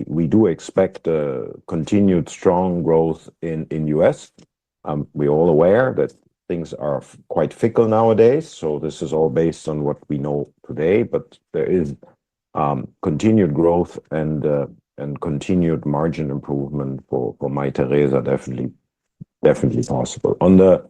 we do expect continued strong growth in US. We're all aware that things are quite fickle nowadays, so this is all based on what we know today. But there is continued growth and continued margin improvement for Mytheresa, definitely possible. On the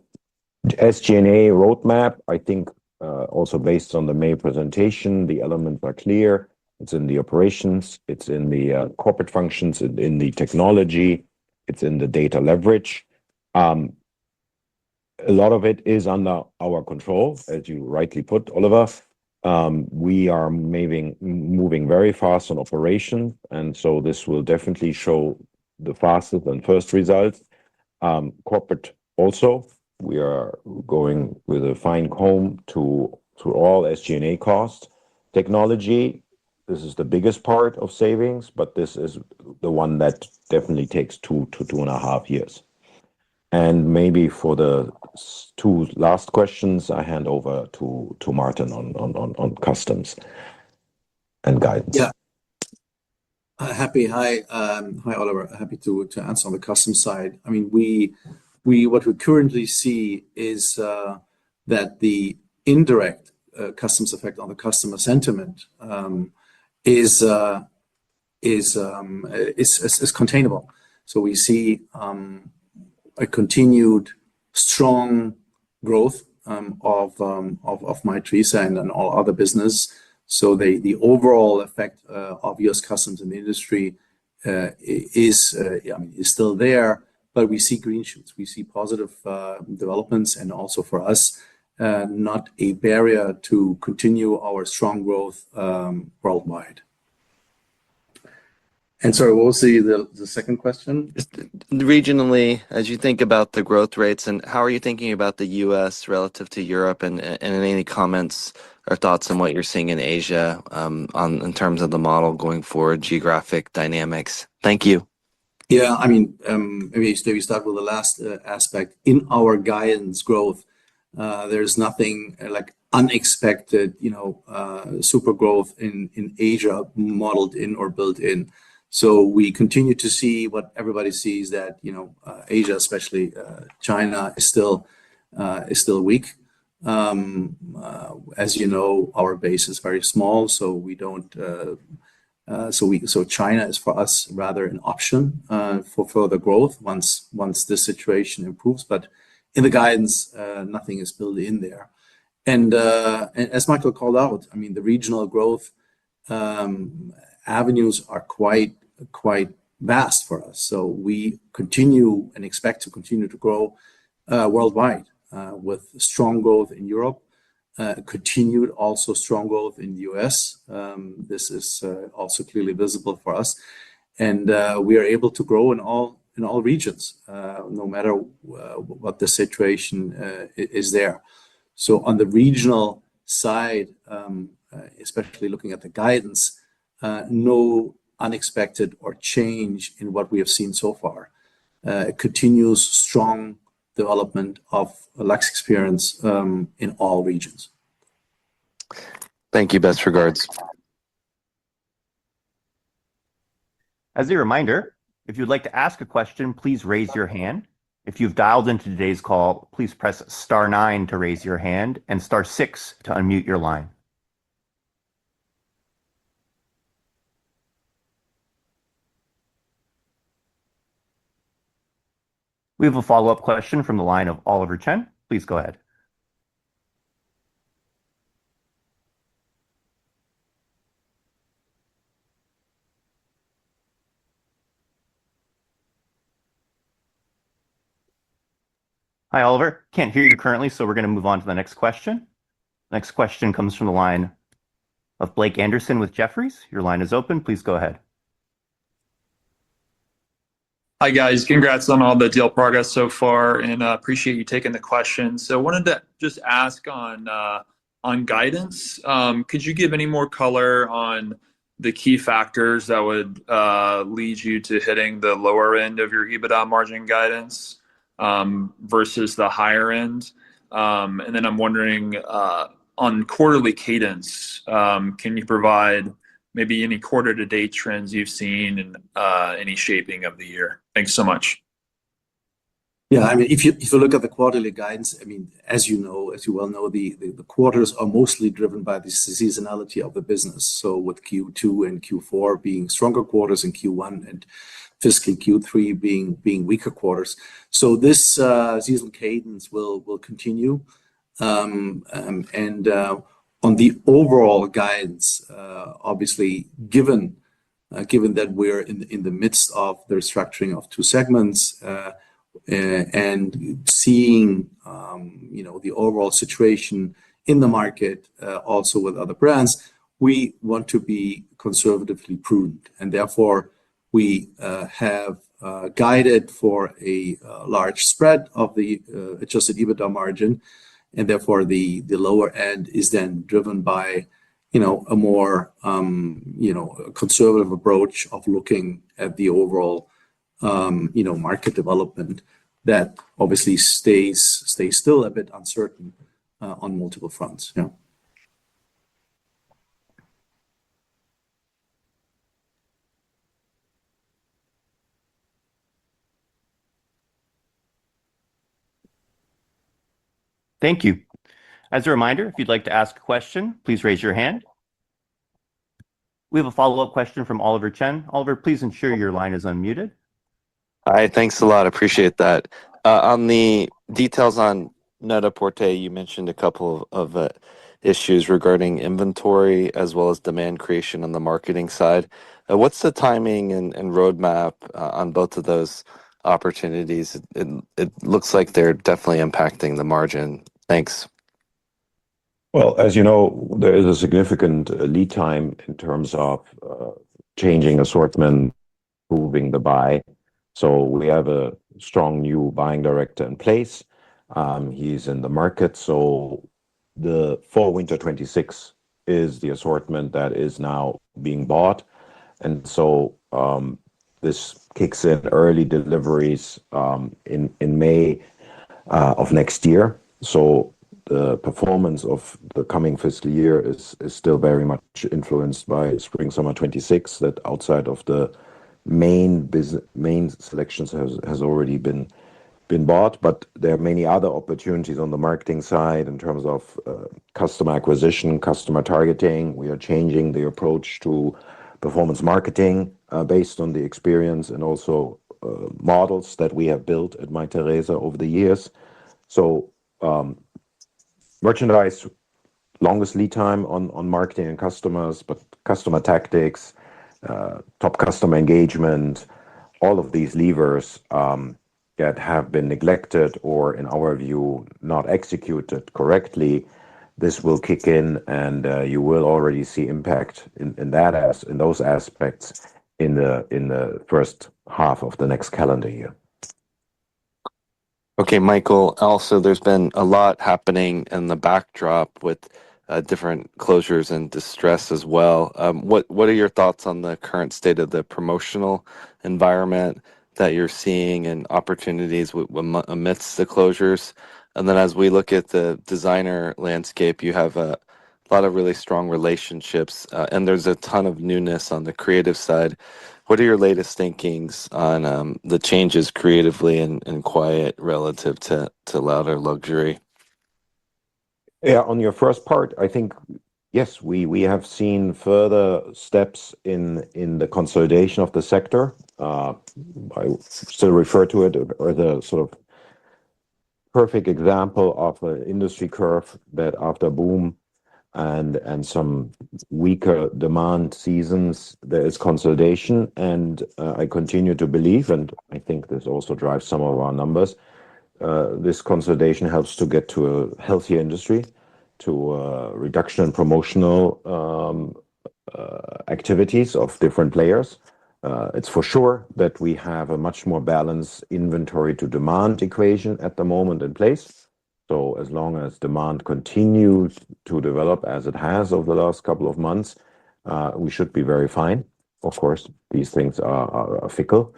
SG&A roadmap, I think also based on the May presentation, the elements are clear. It's in the operations, it's in the corporate functions, in the technology, it's in the data leverage. A lot of it is under our control, as you rightly put, Oliver. We are moving very fast on operations, and so this will definitely show the fastest and first results. Corporate also, we are going with a fine comb to all SG&A costs. Technology, this is the biggest part of savings, but this is the one that definitely takes 2 to 2.5 years. And maybe for the two last questions, I hand over to Martin on customs and guidance.
Yeah. Hi, Oliver. Happy to answer on the customs side. What we currently see is that the indirect customs effect on the customer sentiment is containable. So we see a continued strong growth of Mytheresa and all other business. So the overall effect of US customs in the industry is still there, but we see green shoots. We see positive developments, and also for us, not a barrier to continue our strong growth worldwide. And sorry, what was the second question?
Just regionally, as you think about the growth rates, and how are you thinking about the US relative to Europe, and any comments or thoughts on what you're seeing in Asia in terms of the model going forward, geographic dynamics? Thank you.
Yeah, maybe start with the last aspect. In our guidance growth, there's nothing like unexpected, super growth in Asia modeled in or built in. So we continue to see what everybody sees, that Asia, especially China, is still weak. As you know, our base is very small, so we don't. So China is for us rather an option for further growth once this situation improves. But in the guidance, nothing is built in there. And as Michael called out, I mean, the regional growth avenues are quite vast for us. So we continue and expect to continue to grow worldwide with strong growth in Europe, continued also strong growth in the US. This is also clearly visible for us, and we are able to grow in all regions, no matter what the situation is there. So on the regional side, especially looking at the guidance, no unexpected or change in what we have seen so far. It continues strong development of LuxExperience in all regions.
Thank you. Best regards.
As a reminder, if you'd like to ask a question, please raise your hand. If you've dialed into today's call, please press *9 to raise your hand and *6 to unmute your line. We have a follow-up question from the line of Oliver Chen. Please go ahead. Hi, Oliver. Can't hear you currently, so we're going to move on to the next question. Next question comes from the line of Blake Anderson with Jefferies. Your line is open. Please go ahead.
Hi, guys. Congrats on all the deal progress so far, and appreciate you taking the question. So I wanted to just ask on guidance. Could you give any more color on the key factors that would lead you to hitting the lower end of your EBITDA margin guidance versus the higher end? And then I'm wondering on quarterly cadence, can you provide maybe any quarter-to-date trends you've seen and any shaping of the year? Thanks so much.
Yeah, I mean, if you look at the quarterly guidance, I mean, as you well know, the quarters are mostly driven by the seasonality of the business. So with Q2 and Q4 being stronger quarters, and Q1 and fiscal Q3 being weaker quarters. So this seasonal cadence will continue. On the overall guidance, obviously, given that we're in the midst of the restructuring of two segments and seeing the overall situation in the market, also with other brands, we want to be conservatively prudent, and therefore we have guided for a large spread of the adjusted EBITDA margin. And therefore, the lower end is then driven by, a more, conservative approach of looking at the overall, market development that obviously stays still a bit uncertain on multiple fronts. Yeah.
Thank you. As a reminder, if you'd like to ask a question, please raise your hand. We have a follow-up question from Oliver Chen. Oliver, please ensure your line is unmuted.
Hi, thanks a lot. Appreciate that. On the details on Net-a-Porter, you mentioned a couple of issues regarding inventory as well as demand creation on the marketing side. What's the timing and roadmap on both of those opportunities? It looks like they're definitely impacting the margin. Thanks.
Well, as you know, there is a significant lead time in terms of changing assortment, improving the buy. So we have a strong new buying director in place. He's in the market. So the fall/winter 26 is the assortment that is now being bought. And so this kicks in early deliveries in May of next year. So the performance of the coming fiscal year is still very much influenced by Spring/Summer 26. That outside of the main selections has already been bought, but there are many other opportunities on the marketing side in terms of customer acquisition, customer targeting. We are changing the approach to performance marketing based on the experience and also models that we have built at Mytheresa over the years. So merchandise, longest lead time on marketing and customers, but customer tactics, top customer engagement, all of these levers that have been neglected or, in our view, not executed correctly, this will kick in, and you will already see impact in those aspects in the first half of the next calendar year.
Okay, Michael, also there's been a lot happening in the backdrop with different closures and distress as well. What are your thoughts on the current state of the promotional environment that you're seeing and opportunities amidst the closures? And then as we look at the designer landscape, you have a lot of really strong relationships, and there's a ton of newness on the creative side. What are your latest thinkings on the changes creatively and quiet relative to louder luxury?
Yeah, on your first part, I think, yes, we have seen further steps in the consolidation of the sector. I still refer to it or the sort of perfect example of an industry curve that after boom and some weaker demand seasons, there is consolidation. And I continue to believe, and I think this also drives some of our numbers, this consolidation helps to get to a healthier industry, to a reduction in promotional activities of different players. It's for sure that we have a much more balanced inventory to demand equation at the moment in place. So as long as demand continues to develop as it has over the last couple of months, we should be very fine. Of course, these things are fickle.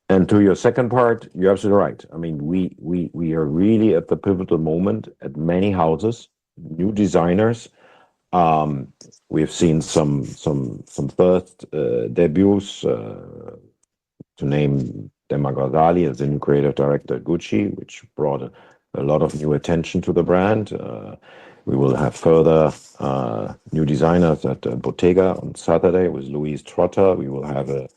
And to your second part, you're absolutely right. I mean, we are really at the pivotal moment at many houses, new designers. We've seen some first debuts, to name Demna Gvasaly as the new creative director at Gucci, which brought a lot of new attention to the brand. We will have further new designers at Bottega on Saturday with Louise Trotter. We will have a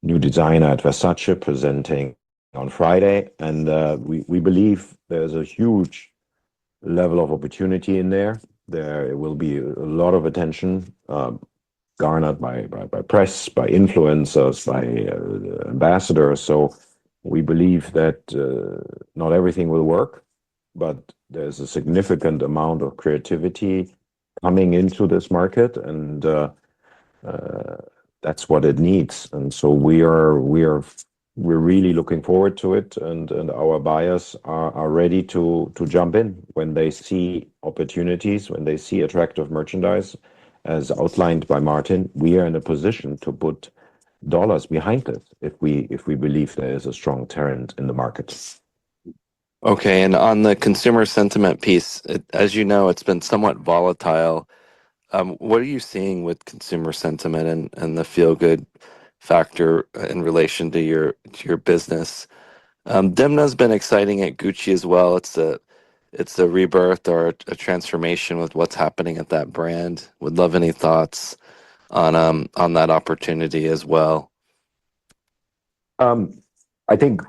new designer at Versace presenting on Friday. And we believe there's a huge level of opportunity in there. There will be a lot of attention garnered by press, by influencers, by ambassadors. So we believe that not everything will work, but there's a significant amount of creativity coming into this market, and that's what it needs. And so we're really looking forward to it, and our buyers are ready to jump in when they see opportunities, when they see attractive merchandise, as outlined by Martin. We are in a position to put dollars behind it if we believe there is a strong trend in the market.
Okay, and on the consumer sentiment piece, as you know, it's been somewhat volatile. What are you seeing with consumer sentiment and the feel-good factor in relation to your business? Demna's been exciting at Gucci as well. It's a rebirth or a transformation with what's happening at that brand. Would love any thoughts on that opportunity as well.
I think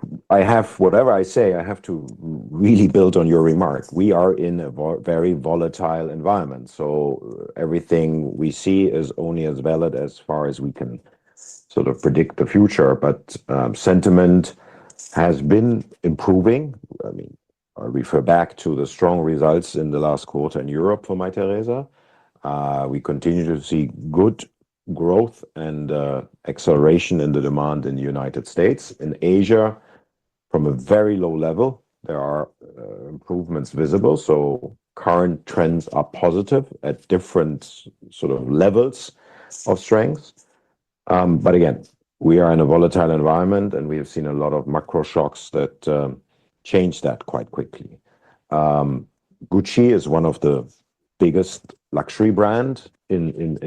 whatever I say, I have to really build on your remark. We are in a very volatile environment. So everything we see is only as valid as far as we can sort of predict the future. But sentiment has been improving. I mean, I refer back to the strong results in the last quarter in Europe for Mytheresa. We continue to see good growth and acceleration in the demand in the United States. In Asia, from a very low level, there are improvements visible. So current trends are positive at different sort of levels of strength. But again, we are in a volatile environment, and we have seen a lot of macro shocks that change that quite quickly. Gucci is one of the biggest luxury brand in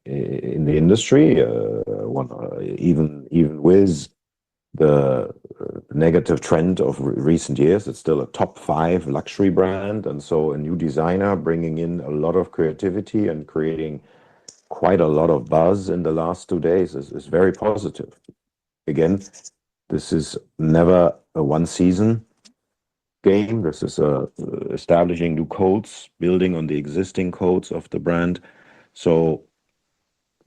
the industry. Even with the negative trend of recent years, it's still a top 5 luxury brand. And so a new designer bringing in a lot of creativity and creating quite a lot of buzz in the last 2 days is very positive. Again, this is never a one season game. This is establishing new codes, building on the existing codes of the brand. So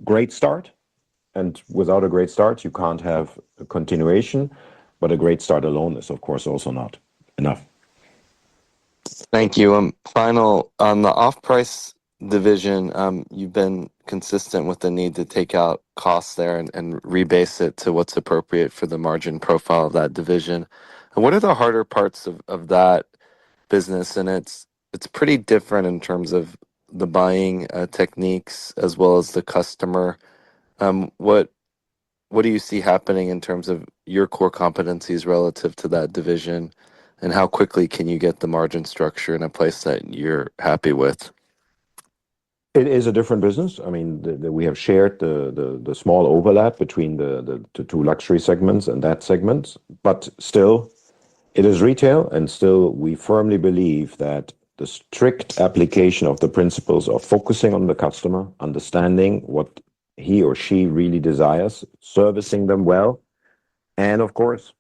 great start. And without a great start, you can't have a continuation. But a great start alone is, of course, also not enough.
Thank you. Final on the off-price division, you've been consistent with the need to take out costs there and rebase it to what's appropriate for the margin profile of that division. And what are the harder parts of that business? And it's pretty different in terms of the buying techniques as well as the customer. What do you see happening in terms of your core competencies relative to that division? And how quickly can you get the margin structure in a place that you're happy with?
It is a different business. I mean, we have shared the small overlap between the two luxury segments and that segment, but still, it is retail, and still we firmly believe that the strict application of the principles of focusing on the customer, understanding what he or she really desires, servicing them well, and of course,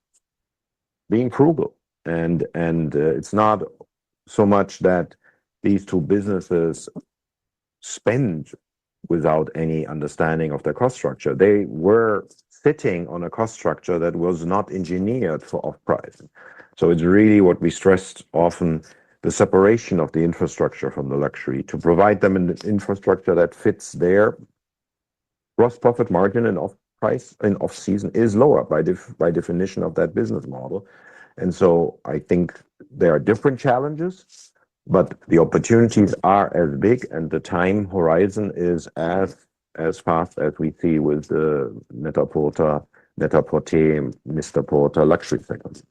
being frugal. And it's not so much that these two businesses spend without any understanding of their cost structure. They were sitting on a cost structure that was not engineered for off-price. So it's really what we stressed often, the separation of the infrastructure from the luxury, to provide them an infrastructure that fits their gross profit margin, and off-price and off-season is lower by definition of that business model. And so I think there are different challenges, but the opportunities are as big, and the time horizon is as fast as we see with the Net-a-Porter, Net-a-Porter, Mr. Porter luxury segment.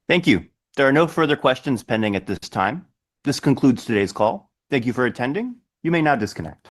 Thank you. There are no further questions pending at this time. This concludes today's call. Thank you for attending. You may now disconnect.